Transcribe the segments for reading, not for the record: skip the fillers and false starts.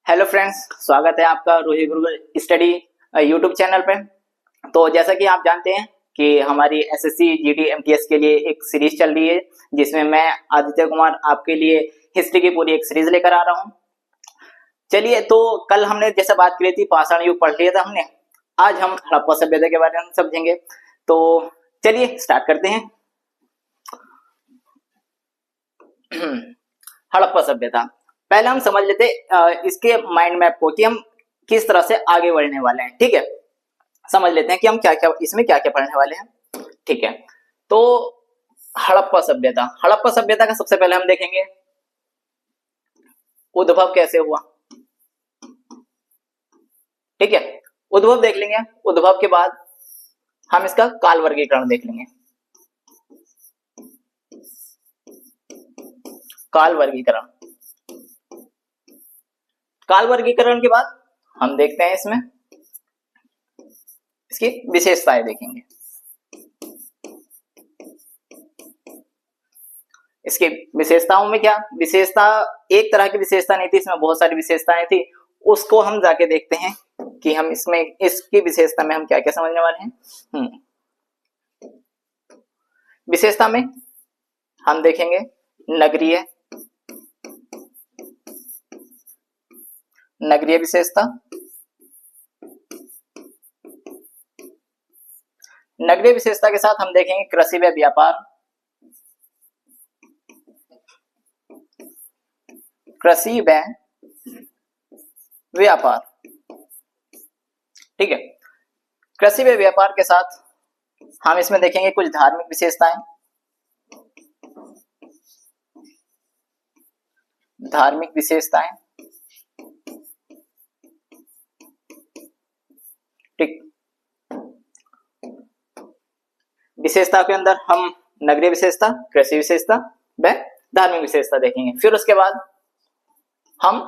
Hello friends, स्वागत है आपका Ruhi Gurukul study YouTube channel पे। तो जैसा कि आप जानते हैं कि हमारी एसएससी जीडी एमटीएस के लिए एक सीरीज चल रही है जिसमें मैं आदित्य कुमार आपके लिए हिस्ट्री की पूरी एक सीरीज लेकर आ रहा हूं। चलिए, तो कल हमने जैसे बात की थी पाषाण युग पढ़ लिया था हमने। आज हम हड़प्पा सभ्यता के बारे में समझेंगे। तो चलिए स्टार्ट करते हैं। हड़प्पा सभ्यता, पहले हम समझ लेते इसके माइंड मैप को कि हम किस तरह से आगे बढ़ने वाले हैं। ठीक है, समझ लेते हैं कि हम क्या क्या इसमें क्या क्या पढ़ने वाले हैं। ठीक है, तो हड़प्पा सभ्यता, हड़प्पा सभ्यता का सबसे पहले हम देखेंगे उद्भव कैसे हुआ। ठीक है, उद्भव देख लेंगे। उद्भव के बाद हम इसका काल वर्गीकरण देख लेंगे। काल वर्गीकरण, काल वर्गीकरण के बाद हम देखते हैं इसमें इसकी विशेषताएं देखेंगे। इसकी विशेषताओं में क्या विशेषता, एक तरह की विशेषता नहीं थी, इसमें बहुत सारी विशेषताएं थी। उसको हम जाके देखते हैं कि हम इसमें इसकी विशेषता में हम क्या क्या समझने वाले हैं। विशेषता में हम देखेंगे नगरीय, नगरीय विशेषता। नगरीय विशेषता के साथ हम देखेंगे कृषि व व्यापार, कृषि व व्यापार। ठीक है, कृषि व व्यापार के साथ हम इसमें देखेंगे कुछ धार्मिक विशेषताएं। धार्मिक विशेषताएं, ठीक, विशेषता के अंदर हम नगरीय विशेषता, कृषि विशेषता व धार्मिक विशेषता देखेंगे। फिर उसके बाद हम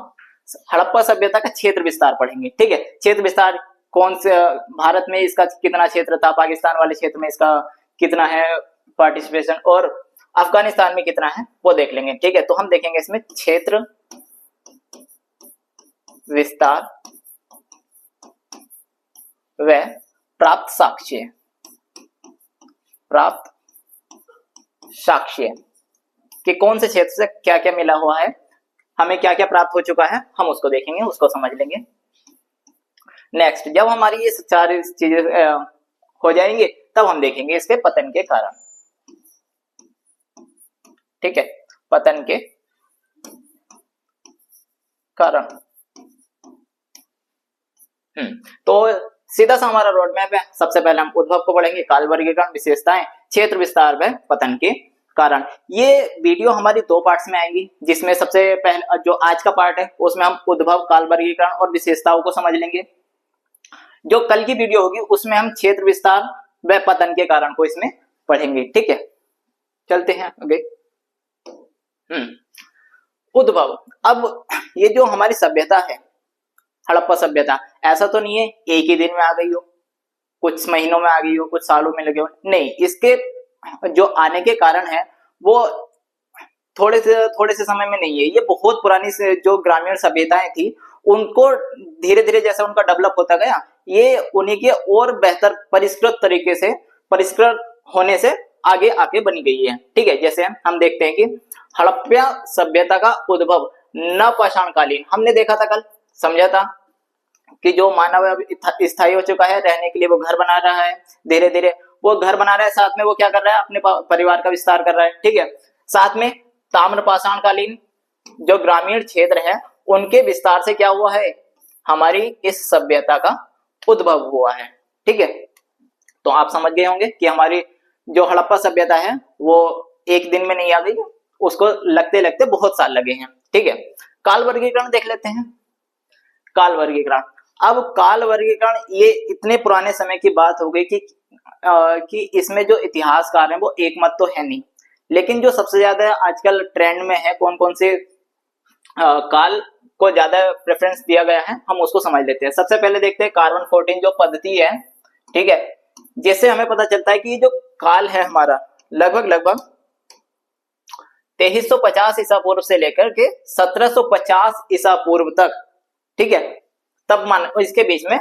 हड़प्पा सभ्यता का क्षेत्र विस्तार पढ़ेंगे। ठीक है, क्षेत्र विस्तार कौन से, भारत में इसका कितना क्षेत्र था, पाकिस्तान वाले क्षेत्र में इसका कितना है पार्टिसिपेशन, और अफगानिस्तान में कितना है वो देख लेंगे। ठीक है, तो हम देखेंगे इसमें क्षेत्र विस्तार व प्राप्त साक्ष्य, प्राप्त साक्ष्य कि कौन से क्षेत्र से क्या क्या मिला हुआ है, हमें क्या क्या प्राप्त हो चुका है, हम उसको देखेंगे, उसको समझ लेंगे। नेक्स्ट, जब हमारी ये चार चीजें हो जाएंगे तब हम देखेंगे इसके पतन के कारण। ठीक है, पतन के कारण। तो सीधा सा हमारा रोड मैप है। सबसे पहले हम उद्भव को पढ़ेंगे, काल वर्गीकरण, विशेषताएं, क्षेत्र विस्तार व पतन के कारण। ये वीडियो हमारी दो पार्ट्स में आएंगी, जिसमें सबसे पहले जो आज का पार्ट है उसमें हम उद्भव, काल वर्गीकरण और विशेषताओं को समझ लेंगे। जो कल की वीडियो होगी उसमें हम क्षेत्र विस्तार व पतन के कारण को इसमें पढ़ेंगे। ठीक है, चलते हैं आगे। उद्भव, अब ये जो हमारी सभ्यता है हड़प्पा सभ्यता, ऐसा तो नहीं है एक ही दिन में आ गई हो, कुछ महीनों में आ गई हो, कुछ सालों में लगे हो, नहीं। इसके जो आने के कारण है वो थोड़े से समय में नहीं है। ये बहुत पुरानी से जो ग्रामीण सभ्यताएं थी उनको धीरे धीरे जैसे उनका डेवलप होता गया, ये उन्हीं के और बेहतर परिष्कृत तरीके से, परिष्कृत होने से आगे आके बनी गई है। ठीक है, जैसे हम देखते हैं कि हड़प्पा सभ्यता का उद्भव नवपाषाणकालीन, हमने देखा था कल, समझा था कि जो मानव अब स्थायी हो चुका है, रहने के लिए वो घर बना रहा है, धीरे धीरे वो घर बना रहा है, साथ में वो क्या कर रहा है, अपने परिवार का विस्तार कर रहा है। ठीक है, साथ में ताम्रपाषाणकालीन जो ग्रामीण क्षेत्र है उनके विस्तार से क्या हुआ है, हमारी इस सभ्यता का उद्भव हुआ है। ठीक है, तो आप समझ गए होंगे कि हमारी जो हड़प्पा सभ्यता है वो एक दिन में नहीं आ गई, उसको लगते लगते बहुत साल लगे हैं। ठीक है, काल वर्गीकरण देख लेते हैं। काल वर्गीकरण, अब काल वर्गीकरण ये इतने पुराने समय की बात हो गई कि इसमें जो इतिहासकार हैं वो एक मत तो है नहीं, लेकिन जो सबसे ज्यादा आजकल ट्रेंड में है, कौन कौन से काल को ज्यादा प्रेफरेंस दिया गया है, हम उसको समझ लेते हैं। सबसे पहले देखते हैं कार्बन 14 जो पद्धति है। ठीक है, जिससे हमें पता चलता है कि ये जो काल है हमारा लगभग 2350 ईसा पूर्व से लेकर के 1750 ईसा पूर्व तक ठीक है, तब इसके बीच में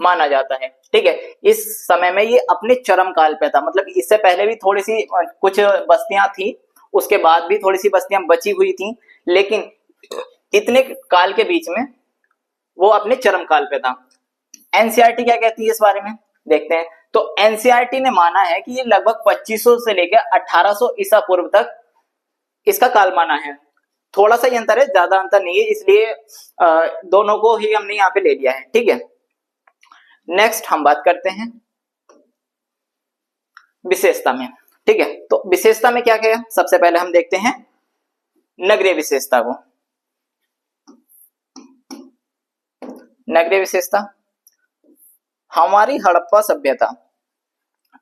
माना जाता है। ठीक है, इस समय में ये अपने चरम काल पे था, मतलब इससे पहले भी थोड़ी सी कुछ बस्तियां थी, उसके बाद भी थोड़ी सी बस्तियां बची हुई थी, लेकिन इतने काल के बीच में वो अपने चरम काल पे था। एनसीईआरटी क्या कहती है इस बारे में देखते हैं। तो एनसीईआरटी ने माना है कि ये लगभग 2500 से लेकर 1800 ईसा पूर्व तक इसका काल माना है। थोड़ा सा ही अंतर है, ज्यादा अंतर नहीं है, इसलिए दोनों को ही हमने यहाँ पे ले लिया है। ठीक है, नेक्स्ट हम बात करते हैं विशेषता में। ठीक है, तो विशेषता में क्या क्या है, सबसे पहले हम देखते हैं नगरीय विशेषता को। नगरीय विशेषता, हमारी हड़प्पा सभ्यता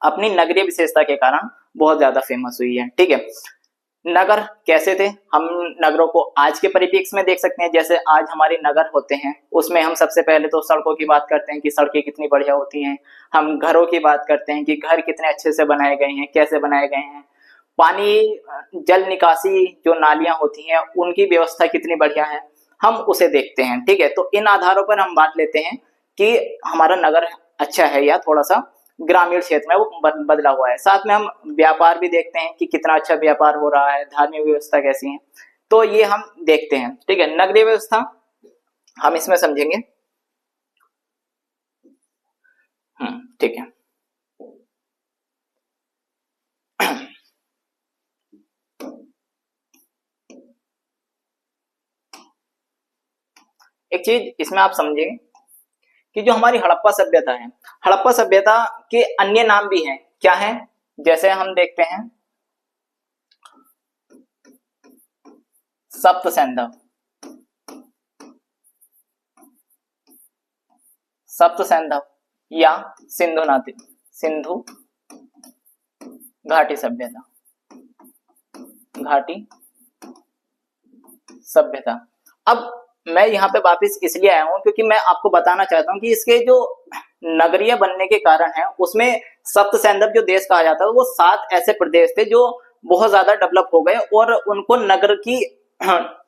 अपनी नगरीय विशेषता के कारण बहुत ज्यादा फेमस हुई है। ठीक है, नगर कैसे थे, हम नगरों को आज के परिप्रेक्ष्य में देख सकते हैं। जैसे आज हमारे नगर होते हैं, उसमें हम सबसे पहले तो सड़कों की बात करते हैं कि सड़कें कितनी बढ़िया होती हैं। हम घरों की बात करते हैं कि घर कितने अच्छे से बनाए गए हैं, कैसे बनाए गए हैं। पानी, जल निकासी जो नालियां होती हैं, उनकी व्यवस्था कितनी बढ़िया है, हम उसे देखते हैं। ठीक है, तो इन आधारों पर हम बात लेते हैं कि हमारा नगर अच्छा है या थोड़ा सा ग्रामीण क्षेत्र में वो बदला हुआ है। साथ में हम व्यापार भी देखते हैं कि कितना अच्छा व्यापार हो रहा है, धार्मिक व्यवस्था कैसी है, तो ये हम देखते हैं। ठीक है, नगरीय व्यवस्था हम इसमें समझेंगे। ठीक है, एक चीज इसमें आप समझेंगे कि जो हमारी हड़प्पा सभ्यता है, हड़प्पा सभ्यता के अन्य नाम भी हैं। क्या है, जैसे हम देखते हैं सप्त सैंधव, सप्त सैंधव या सिंधु घाटी सभ्यता, घाटी सभ्यता। अब मैं यहाँ पे वापस इसलिए आया हूं क्योंकि मैं आपको बताना चाहता हूं कि इसके जो नगरीय बनने के कारण है, उसमें सप्त सैंधव जो देश कहा जाता है, वो 7 ऐसे प्रदेश थे जो बहुत ज्यादा डेवलप हो गए और उनको नगर की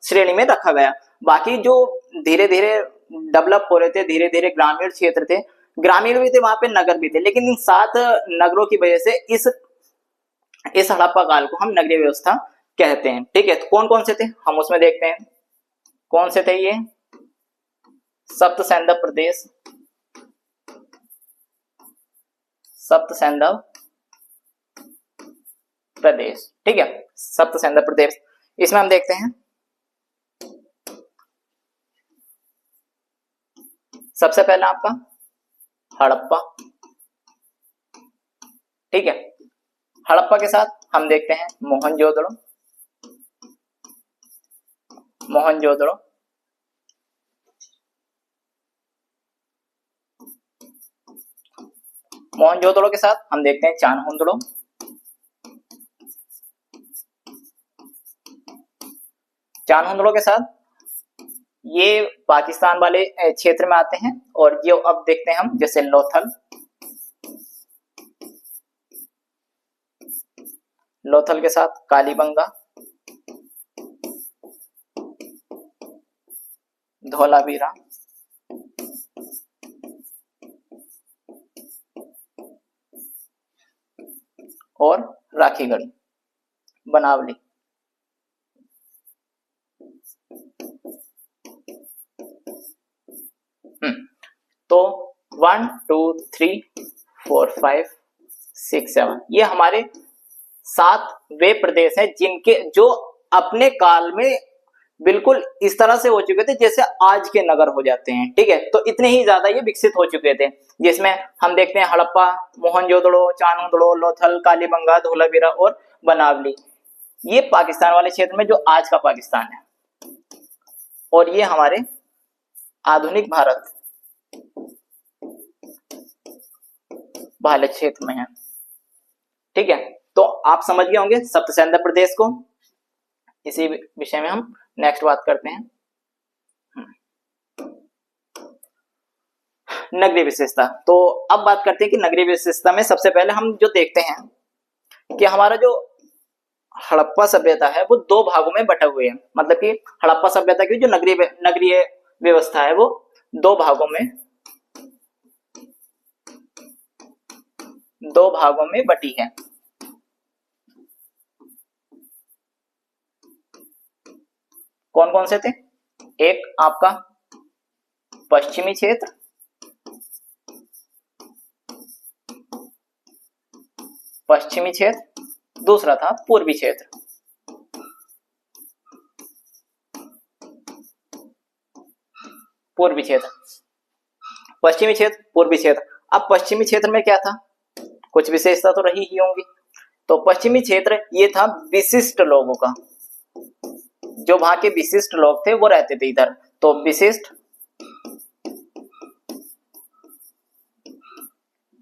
श्रेणी में रखा गया। बाकी जो धीरे धीरे डेवलप हो रहे थे, धीरे धीरे ग्रामीण क्षेत्र थे, ग्रामीण भी थे, वहां पे नगर भी थे, लेकिन इन 7 नगरों की वजह से इस हड़प्पा काल को हम नगरीय व्यवस्था कहते हैं। ठीक है, तो कौन कौन से थे हम उसमें देखते हैं। कौन से थे ये, सप्त सैंधव प्रदेश, सप्त सैंधव प्रदेश। ठीक है, सप्त सैंधव प्रदेश, इसमें हम देखते हैं सबसे पहला आपका हड़प्पा। ठीक है, हड़प्पा के साथ हम देखते हैं मोहनजोदड़ो, मोहनजोदड़ो, मोहनजोदड़ो के साथ हम देखते हैं चान्होंदड़ो, चान्होंदड़ो के साथ ये पाकिस्तान वाले क्षेत्र में आते हैं। और ये अब देखते हैं हम जैसे लोथल, लोथल के साथ कालीबंगा, धौलावीरा, और राखीगढ़ी, बनावली। तो 1 2 3 4 5 6 7 ये हमारे 7 वे प्रदेश हैं जिनके जो अपने काल में बिल्कुल इस तरह से हो चुके थे जैसे आज के नगर हो जाते हैं। ठीक है, तो इतने ही ज्यादा ये विकसित हो चुके थे, जिसमें हम देखते हैं हड़प्पा, मोहनजोदड़ो, चान्होंदड़ो, लोथल, कालीबंगा, धोलावीरा और बनावली। ये पाकिस्तान वाले क्षेत्र में जो आज का पाकिस्तान है, और ये हमारे आधुनिक भारत वाले क्षेत्र में है। ठीक है, तो आप समझ गए होंगे सप्त सैंधव प्रदेश को। इसी विषय में हम नेक्स्ट बात करते हैं नगरीय विशेषता। तो अब बात करते हैं कि नगरीय विशेषता में सबसे पहले हम जो देखते हैं कि हमारा जो हड़प्पा सभ्यता है वो 2 भागों में बटा हुए है। मतलब कि हड़प्पा सभ्यता की जो नगरीय व्यवस्था है वो दो भागों में बटी है। कौन कौन से थे? एक आपका पश्चिमी क्षेत्र, दूसरा था पूर्वी क्षेत्र। पश्चिमी क्षेत्र, पूर्वी क्षेत्र। अब पश्चिमी क्षेत्र में क्या था? कुछ विशेषता तो रही ही होंगी। तो पश्चिमी क्षेत्र ये था विशिष्ट लोगों का, जो वहां के विशिष्ट लोग थे वो रहते थे इधर। तो विशिष्ट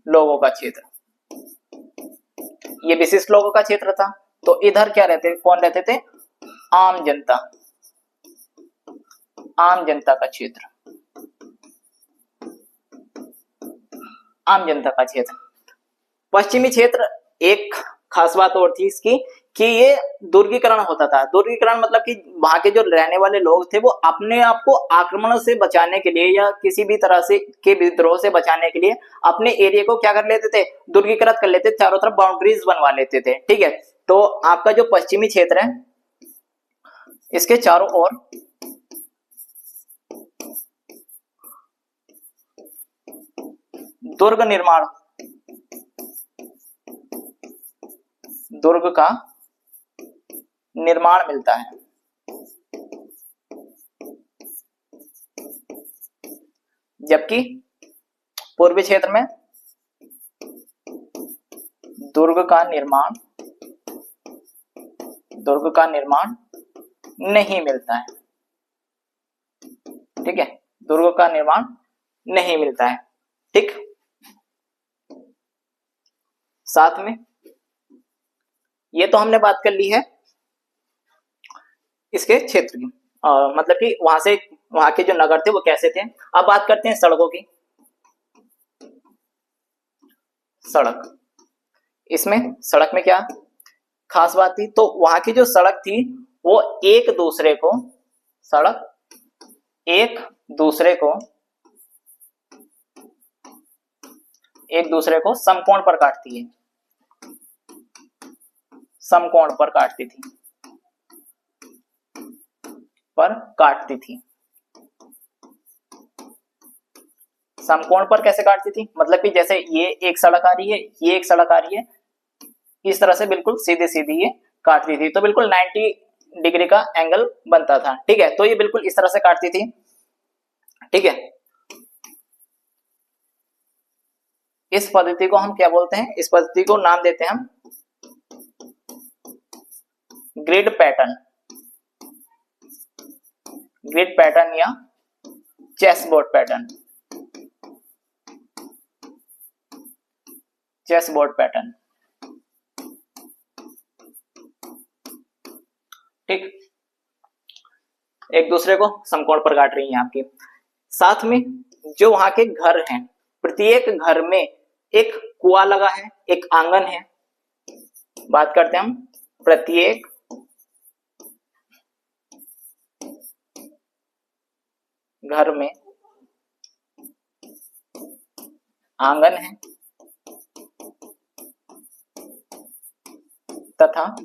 लोगों का क्षेत्र, ये विशिष्ट लोगों का क्षेत्र था। तो इधर क्या रहते, कौन रहते थे? आम जनता, आम जनता का क्षेत्र, आम जनता का क्षेत्र। पश्चिमी क्षेत्र एक खास बात और थी इसकी कि ये दुर्गीकरण होता था। दुर्गीकरण मतलब कि वहां के जो रहने वाले लोग थे वो अपने आप को आक्रमण से बचाने के लिए या किसी भी तरह से के विद्रोह से बचाने के लिए अपने एरिया को क्या कर लेते थे? दुर्गीकृत कर लेते, चारों तरफ बाउंड्रीज बनवा लेते थे। ठीक है, तो आपका जो पश्चिमी क्षेत्र है इसके चारों ओर दुर्ग निर्माण, दुर्ग का निर्माण मिलता है। जबकि पूर्वी क्षेत्र में दुर्ग का निर्माण नहीं मिलता है। ठीक है, दुर्ग का निर्माण नहीं मिलता है। ठीक, साथ में ये तो हमने बात कर ली है इसके क्षेत्र की, मतलब कि वहां के जो नगर थे वो कैसे थे। अब बात करते हैं सड़कों की। सड़क, इसमें सड़क में क्या खास बात थी? तो वहां की जो सड़क थी वो एक दूसरे को समकोण पर काटती है, समकोण पर काटती थी। समकोण पर कैसे काटती थी? मतलब कि जैसे ये एक सड़क आ रही है, ये एक सड़क आ रही है, इस तरह से बिल्कुल सीधे सीधी ये काटती थी। तो बिल्कुल 90 डिग्री का एंगल बनता था। ठीक है, तो ये बिल्कुल इस तरह से काटती थी। ठीक है, इस पद्धति को हम क्या बोलते हैं? इस पद्धति को नाम देते हैं हम ग्रिड पैटर्न, या चेसबोर्ड पैटर्न। ठीक, एक दूसरे को समकोण पर काट रही हैं आपकी। साथ में जो वहां के घर हैं, प्रत्येक घर में एक कुआं लगा है, एक आंगन है। बात करते हैं हम प्रत्येक घर में आंगन है तथा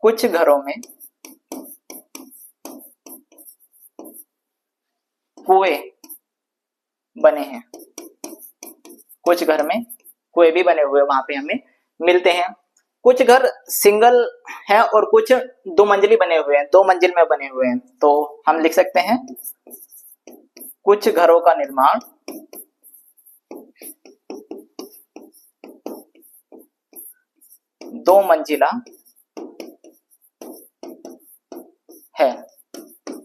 कुछ घरों में कुएं बने हैं। कुछ घर में कुएं भी बने हुए वहां पे हमें मिलते हैं। कुछ घर सिंगल है और कुछ दो मंजिली बने हुए हैं, 2 मंजिल में बने हुए हैं। तो हम लिख सकते हैं कुछ घरों का निर्माण दो मंजिला है।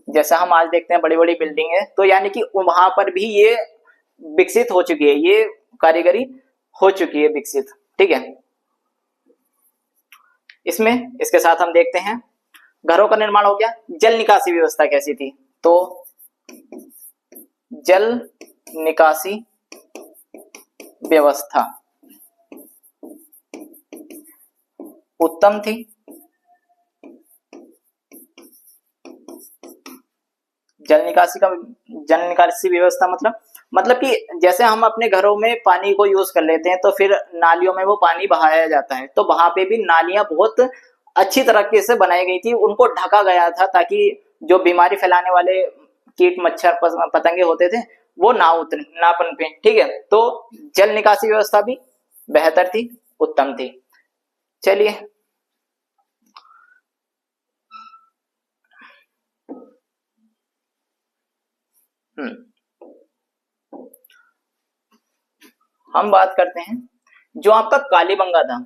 जैसा हम आज देखते हैं बड़ी बड़ी बिल्डिंग है, तो यानी कि वहां पर भी ये विकसित हो चुकी है, ये कारीगरी हो चुकी है विकसित। ठीक है, इसमें इसके साथ हम देखते हैं घरों का निर्माण हो गया। जल निकासी व्यवस्था कैसी थी? तो जल निकासी व्यवस्था उत्तम थी, जल निकासी व्यवस्था मतलब कि जैसे हम अपने घरों में पानी को यूज कर लेते हैं तो फिर नालियों में वो पानी बहाया जाता है, तो वहां पे भी नालियां बहुत अच्छी तरीके से बनाई गई थी, उनको ढका गया था ताकि जो बीमारी फैलाने वाले कीट मच्छर पतंगे होते थे वो ना पनपे। ठीक है, तो जल निकासी व्यवस्था भी बेहतर थी, उत्तम थी। चलिए हम बात करते हैं जो आपका कालीबंगा था।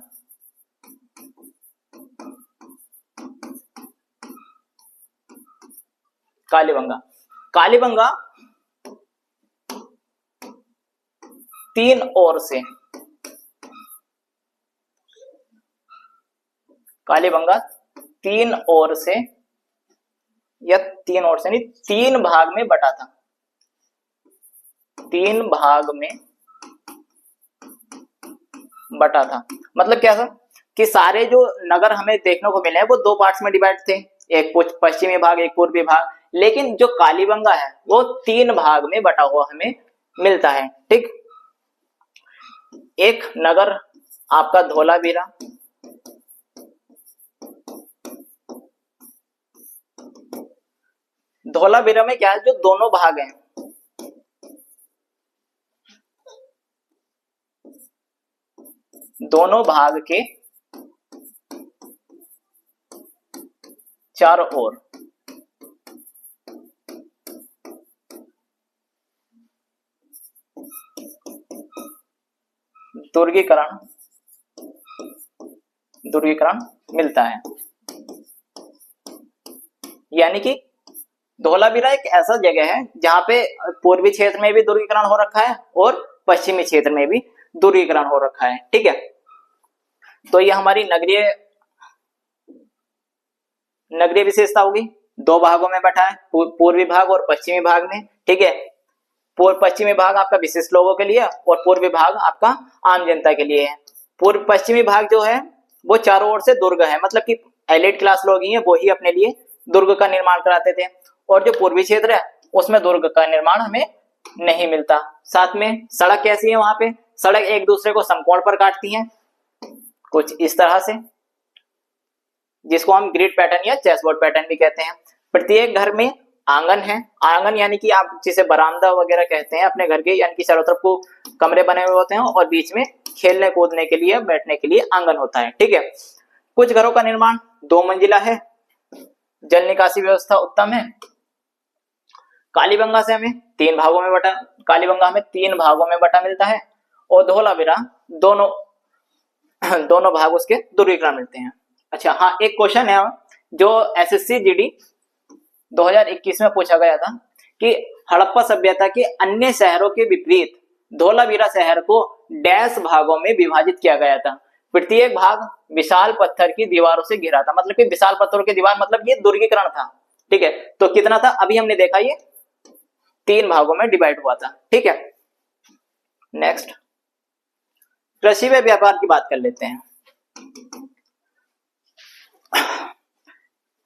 कालीबंगा तीन ओर से, कालीबंगा तीन ओर से या तीन ओर से नहीं, तीन भाग में बटा था। तीन भाग में बटा था मतलब क्या था कि सारे जो नगर हमें देखने को मिले हैं वो दो पार्ट्स में डिवाइड थे, एक पश्चिमी भाग एक पूर्वी भाग, लेकिन जो कालीबंगा है वो तीन भाग में बटा हुआ हमें मिलता है। ठीक, एक नगर आपका धोलावीरा, धोलावीरा में क्या है, जो दोनों भाग हैं, दोनों भाग के चारों ओर दुर्गीकरण मिलता है। यानी कि धोलावीरा एक ऐसा जगह है जहां पे पूर्वी क्षेत्र में भी दुर्गीकरण हो रखा है और पश्चिमी क्षेत्र में भी दुर्गीकरण हो रखा है। ठीक है, तो ये हमारी नगरीय विशेषता होगी, दो भागों में बटा है, पूर्वी भाग और पश्चिमी भाग में। ठीक है, पश्चिमी भाग आपका विशिष्ट लोगों के लिए और पूर्वी भाग आपका आम जनता के लिए है। पूर्व पश्चिमी भाग जो है वो चारों ओर से दुर्ग है, मतलब कि एलिट क्लास लोग ही हैं, वो ही अपने लिए दुर्ग का निर्माण कराते थे, और जो पूर्वी क्षेत्र है उसमें दुर्ग का निर्माण हमें नहीं मिलता। साथ में सड़क कैसी है, वहां पे सड़क एक दूसरे को समकोण पर काटती हैं, कुछ इस तरह से, जिसको हम ग्रिड पैटर्न या चेसबोर्ड पैटर्न भी कहते हैं। प्रत्येक घर में आंगन है, आंगन यानी कि आप जिसे बरामदा वगैरह कहते हैं अपने घर के, यानी कि चारों तरफ को कमरे बने हुए होते हैं और बीच में खेलने कूदने के लिए बैठने के लिए आंगन होता है। ठीक है, कुछ घरों का निर्माण 2 मंजिला है, जल निकासी व्यवस्था उत्तम है। कालीबंगा से हमें तीन भागों में बटा मिलता है और धोलावीरा दोनों भाग उसके दुर्गीकरण मिलते हैं। अच्छा हाँ, एक क्वेश्चन है जो एसएससी जीडी 2021 में पूछा गया था कि हड़प्पा सभ्यता के अन्य शहरों के विपरीत धोलावीरा शहर को डैश भागों में विभाजित किया गया था। प्रत्येक भाग विशाल पत्थर की दीवारों से घिरा था, मतलब कि विशाल पत्थरों की दीवार, मतलब ये दुर्गीकरण था। ठीक है, तो कितना था, अभी हमने देखा ये 3 भागों में डिवाइड हुआ था। ठीक है, नेक्स्ट कृषि व व्यापार की बात कर लेते हैं।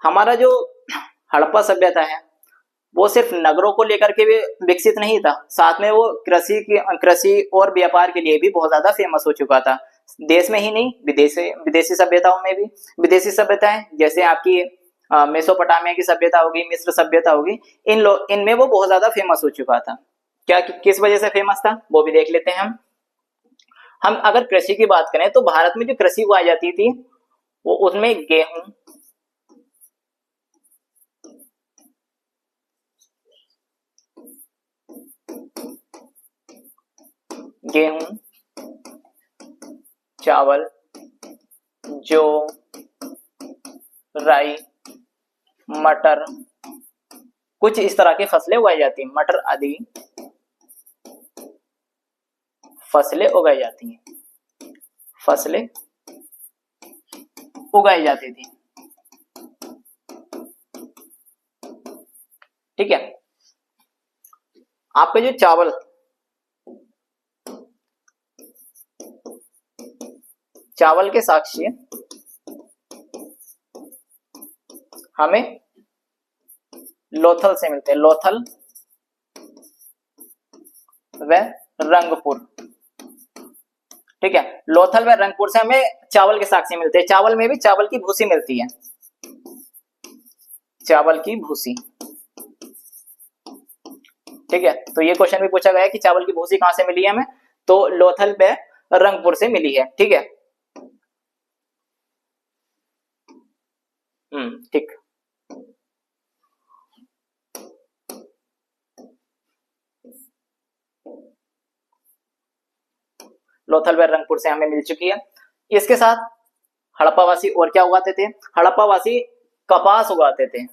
हमारा जो हड़प्पा सभ्यता है वो सिर्फ नगरों को लेकर के भी विकसित नहीं था, साथ में वो कृषि और व्यापार के लिए भी बहुत ज्यादा फेमस हो चुका था। देश में ही नहीं, विदेशी सभ्यताओं में भी। विदेशी सभ्यताएं जैसे आपकी मेसोपोटामिया की सभ्यता होगी, मिस्र सभ्यता होगी, इनमें वो बहुत ज्यादा फेमस हो चुका था। क्या किस वजह से फेमस था वो भी देख लेते हैं हम अगर कृषि की बात करें तो भारत में जो कृषि उगाई जाती थी वो उसमें गेहूं, चावल, जौ, राई, मटर, कुछ इस तरह की फसलें उगाई जाती हैं, मटर आदि फसलें उगाई जाती थी। ठीक है, आपका जो चावल के साक्ष्य हमें लोथल से मिलते हैं, लोथल व रंगपुर। ठीक है, लोथल व रंगपुर से हमें चावल के साक्ष्य मिलते हैं। चावल में भी चावल की भूसी मिलती है, चावल की भूसी। ठीक है, तो ये क्वेश्चन भी पूछा गया है कि चावल की भूसी कहां से मिली है हमें, तो लोथल व रंगपुर से मिली है। ठीक है, ठीक। लोथल व रंगपुर से हमें मिल चुकी है। इसके साथ हड़प्पावासी और क्या उगाते थे, हड़प्पावासी कपास उगाते थे,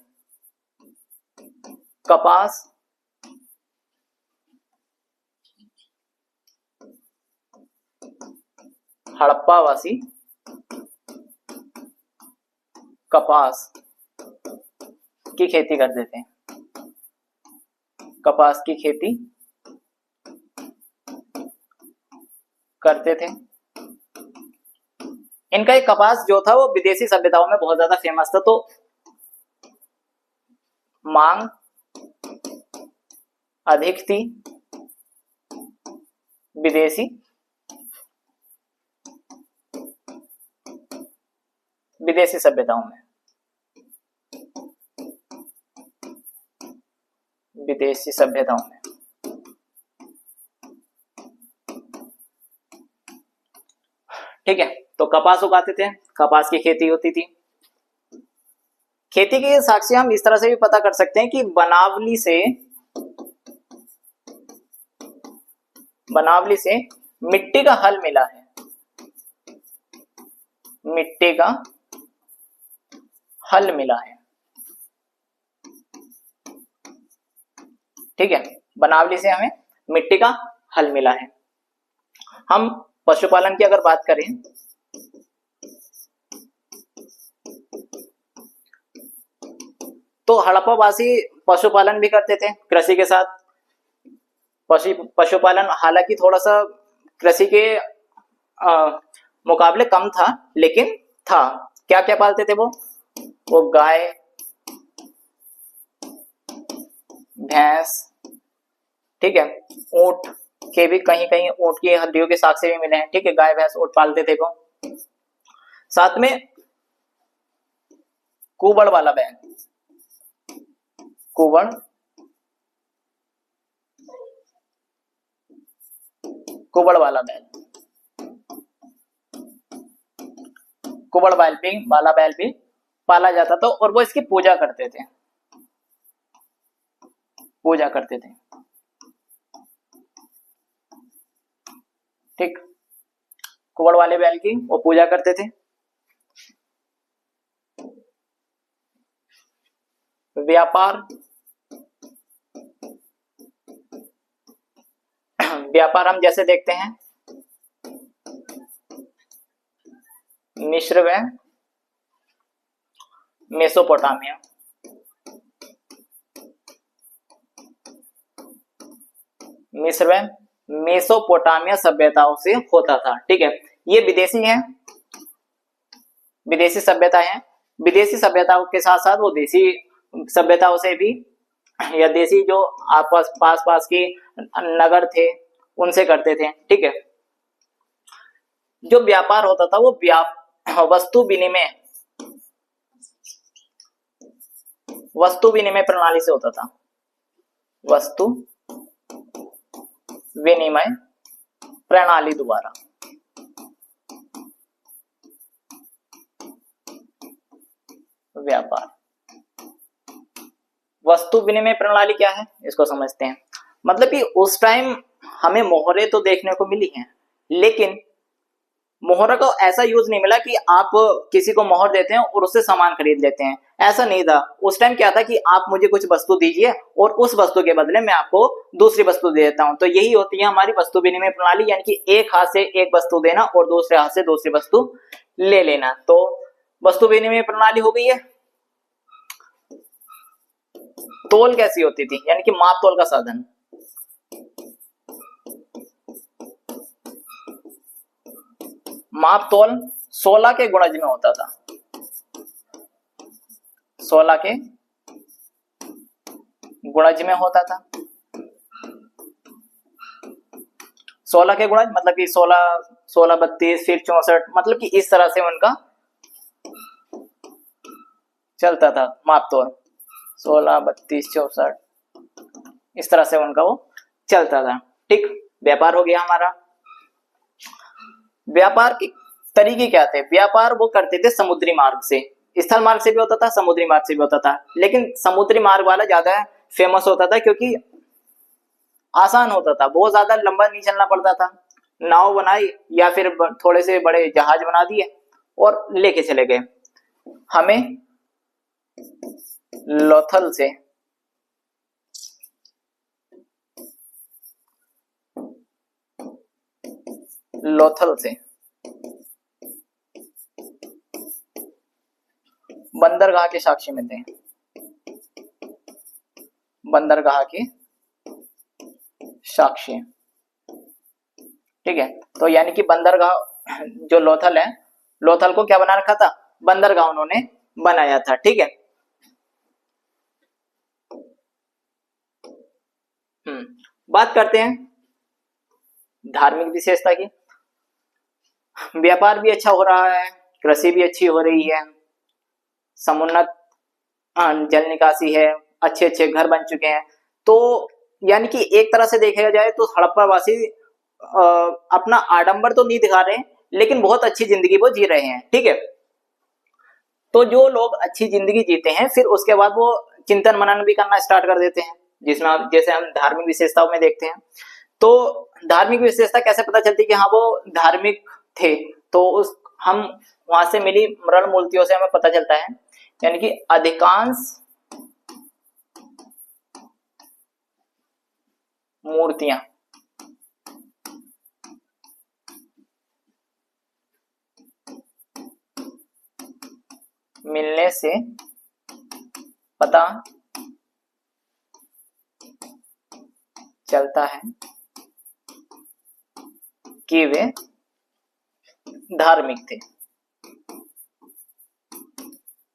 कपास, हड़प्पावासी कपास की खेती करते थे, कपास की खेती करते थे। इनका एक कपास जो था वो विदेशी सभ्यताओं में बहुत ज्यादा फेमस था, तो मांग अधिक थी विदेशी सभ्यताओं में, विदेशी सभ्यताओं में। ठीक है, तो कपास उगाते थे, कपास की खेती होती थी। खेती के साक्ष्य हम इस तरह से भी पता कर सकते हैं कि बनावली से मिट्टी का हल मिला है, मिट्टी का हल मिला है। ठीक है, बनावली से हमें मिट्टी का हल मिला है। हम पशुपालन की अगर बात करें, तो हड़प्पावासी पशुपालन भी करते थे कृषि के साथ। पशुपालन हालांकि थोड़ा सा कृषि के मुकाबले कम था, लेकिन था। क्या क्या पालते थे वो गाय, भैंस, ठीक है, ऊंट के भी कहीं कहीं ऊंट की हड्डियों के साक्ष्य भी मिले हैं। ठीक है, गाय भैंस ऊंट पालते थे वो। साथ में कुबड़ वाला बैल, कुबड़ वाला बैल, कुबड़ वाला बैल भी पाला जाता था और वो इसकी पूजा करते थे, पूजा करते थे। ठीक, कुबड़ वाले बैल की वो पूजा करते थे। व्यापार, व्यापार हम जैसे देखते हैं मिस्र व मेसोपोटामिया, मिस्र व मेसोपोटामिया सभ्यताओं से होता था। ठीक है, ये विदेशी हैं, विदेशी सभ्यता है। विदेशी सभ्यताओं के साथ साथ वो देशी सभ्यताओं से भी, या देशी जो आपस पास पास के नगर थे उनसे करते थे। ठीक है, जो व्यापार होता था वो वस्तु विनिमय प्रणाली से होता था, वस्तु विनिमय प्रणाली द्वारा। व्यापार, वस्तु विनिमय प्रणाली क्या है इसको समझते हैं। मतलब कि उस टाइम हमें मोहरे तो देखने को मिली हैं, लेकिन मोहरा को ऐसा यूज नहीं मिला कि आप किसी को मोहर देते हैं और उससे सामान खरीद लेते हैं, ऐसा नहीं था। उस टाइम क्या था कि आप मुझे कुछ वस्तु दीजिए और उस वस्तु के बदले मैं आपको दूसरी वस्तु दे देता हूं। तो यही होती है हमारी वस्तु विनिमय प्रणाली, यानी कि एक हाथ से एक वस्तु देना और दूसरे हाथ से दूसरी वस्तु ले लेना। तो वस्तु विनिमय प्रणाली हो गई है। तोल कैसी होती थी, यानी कि माप तोल का साधन। माप तोल 16 के गुणज में होता था, 16 के गुणज में होता था। 16 के गुणज मतलब कि 16, 16, 32, फिर 64, मतलब कि इस तरह से उनका चलता था माप तौर। 16, 32, 64 इस तरह से उनका वो चलता था। ठीक, व्यापार हो गया हमारा। व्यापार के तरीके क्या थे? व्यापार वो करते थे समुद्री मार्ग से, स्थल मार्ग से भी होता था, समुद्री मार्ग से भी होता था, लेकिन समुद्री मार्ग वाला ज्यादा फेमस होता था क्योंकि आसान होता था, बहुत ज्यादा लंबा नहीं चलना पड़ता था। नाव बनाई या फिर थोड़े से बड़े जहाज बना दिए और लेके चले गए। हमें लोथल से बंदरगाह के साक्ष्य मिलते हैं, बंदरगाह के साक्ष्य। ठीक है, तो यानी कि बंदरगाह जो लोथल है, लोथल को क्या बना रखा था? बंदरगाह उन्होंने बनाया था। ठीक है, बात करते हैं धार्मिक विशेषता की। व्यापार भी अच्छा हो रहा है, कृषि भी अच्छी हो रही है, समुन्नत जल निकासी है, अच्छे अच्छे घर बन चुके हैं। तो यानी कि एक तरह से देखा जाए तो हड़प्पा वासी अपना आडंबर तो नहीं दिखा रहे हैं, लेकिन बहुत अच्छी जिंदगी वो जी रहे हैं। ठीक है, तो जो लोग अच्छी जिंदगी जीते हैं फिर उसके बाद वो चिंतन मनन भी करना स्टार्ट कर देते हैं, जिसमें जैसे हम धार्मिक विशेषताओं में देखते हैं। तो धार्मिक विशेषता कैसे पता चलती है कि हाँ वो धार्मिक थे? तो उस हम वहां से मिली मृण मूर्तियों से हमें पता चलता है, यानी कि अधिकांश मूर्तियां मिलने से पता चलता है कि वे धार्मिक थे,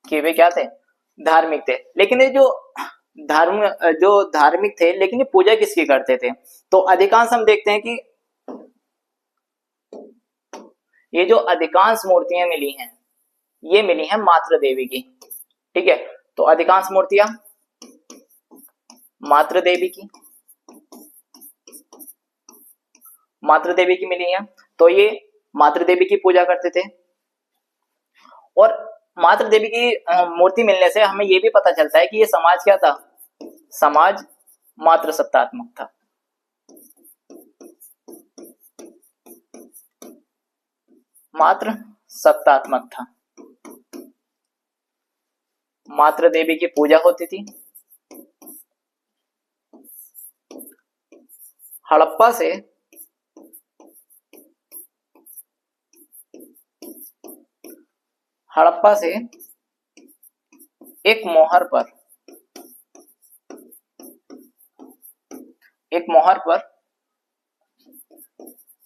कि वे क्या थे? धार्मिक थे। लेकिन ये जो धार्मिक थे, लेकिन ये पूजा किसकी करते थे? तो अधिकांश हम देखते हैं कि ये जो अधिकांश मूर्तियां मिली हैं ये मिली हैं मातृ देवी की। ठीक है, तो अधिकांश मूर्तियां मातृ देवी की मिली हैं। तो ये मातृ देवी की पूजा करते थे। और मातृ देवी की मूर्ति मिलने से हमें ये भी पता चलता है कि ये समाज क्या था? समाज मातृ सत्तात्मक था। मातृ सत्तात्मक था। मातृ देवी की पूजा होती थी। हड़प्पा से एक मोहर पर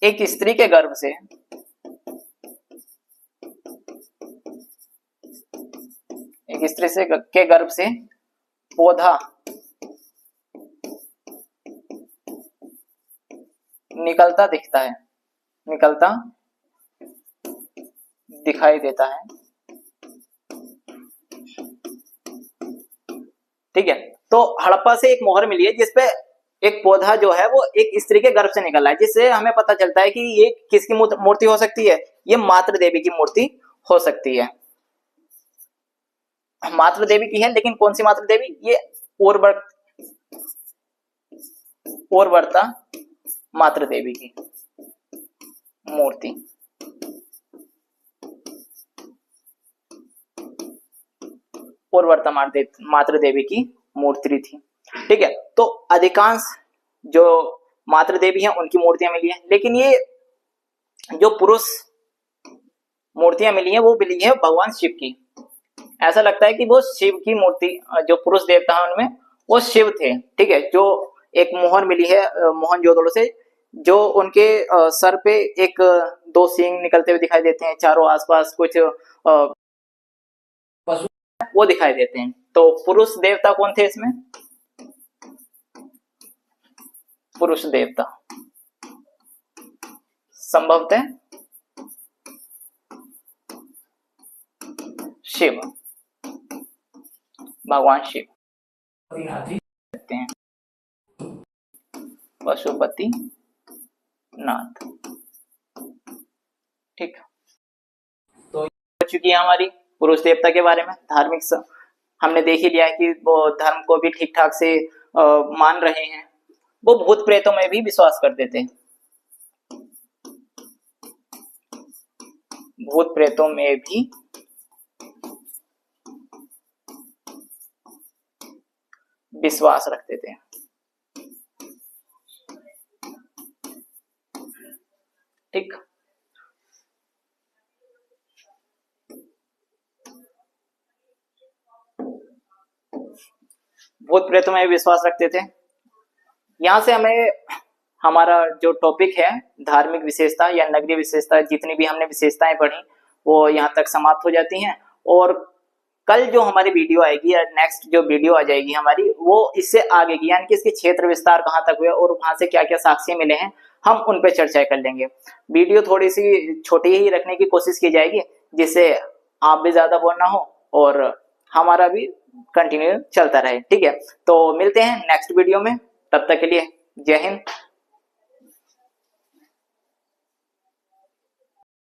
एक स्त्री के गर्भ से के गर्भ से पौधा निकलता दिखाई देता है। ठीक है, तो हड़प्पा से एक मोहर मिली है जिसपे एक पौधा जो है वो एक स्त्री के गर्भ से निकला है, जिससे हमें पता चलता है कि ये किसकी मूर्ति हो सकती है? ये मातृ देवी की मूर्ति हो सकती है। मातृ देवी की है, लेकिन कौन सी मातृ देवी? ये उर्वरता मातृ देवी की मूर्ति। उर्वरता मातृ देवी की मूर्ति थी। ठीक है, तो अधिकांश जो मातृ देवी हैं उनकी मूर्तियां मिली हैं, लेकिन ये जो पुरुष मूर्तियां मिली हैं वो मिली है भगवान शिव की। ऐसा लगता है कि वो शिव की मूर्ति, जो पुरुष देवता है उनमें वो शिव थे। ठीक है, जो एक मोहर मिली है मोहनजोदड़ो से, जो उनके सर पे एक दो सींग निकलते हुए दिखाई देते हैं, चारों आसपास कुछ पशु वो दिखाई देते हैं। तो पुरुष देवता कौन थे इसमें? पुरुष देवता, संभवतः शिव, भगवान शिव कहते हैं, पशुपति नाथ। ठीक, तो हो चुकी है हमारी पुरुष देवता के बारे में धार्मिक हमने देख ही लिया है कि वो धर्म को भी ठीक ठाक से मान रहे हैं। वो भूत प्रेतों में भी विश्वास करते थे, भूत प्रेतों में भी विश्वास रखते थे। ठीक, भूत प्रेतों में विश्वास रखते थे। यहां से हमें हमारा जो टॉपिक है धार्मिक विशेषता या नगरीय विशेषता, जितनी भी हमने विशेषताएं पढ़ी वो यहाँ तक समाप्त हो जाती हैं। और कल जो हमारी वीडियो आएगी या नेक्स्ट जो वीडियो आ जाएगी हमारी, वो इससे आगे की, यानी कि इसके क्षेत्र विस्तार कहाँ तक हुए और वहां से क्या क्या साक्ष्य मिले हैं, हम उन पे चर्चा कर लेंगे। वीडियो थोड़ी सी छोटी ही रखने की कोशिश की जाएगी, जिससे आप भी ज्यादा बोर ना हो और हमारा भी कंटिन्यू चलता रहे। ठीक है, तो मिलते हैं नेक्स्ट वीडियो में, तब तक के लिए जय हिंद।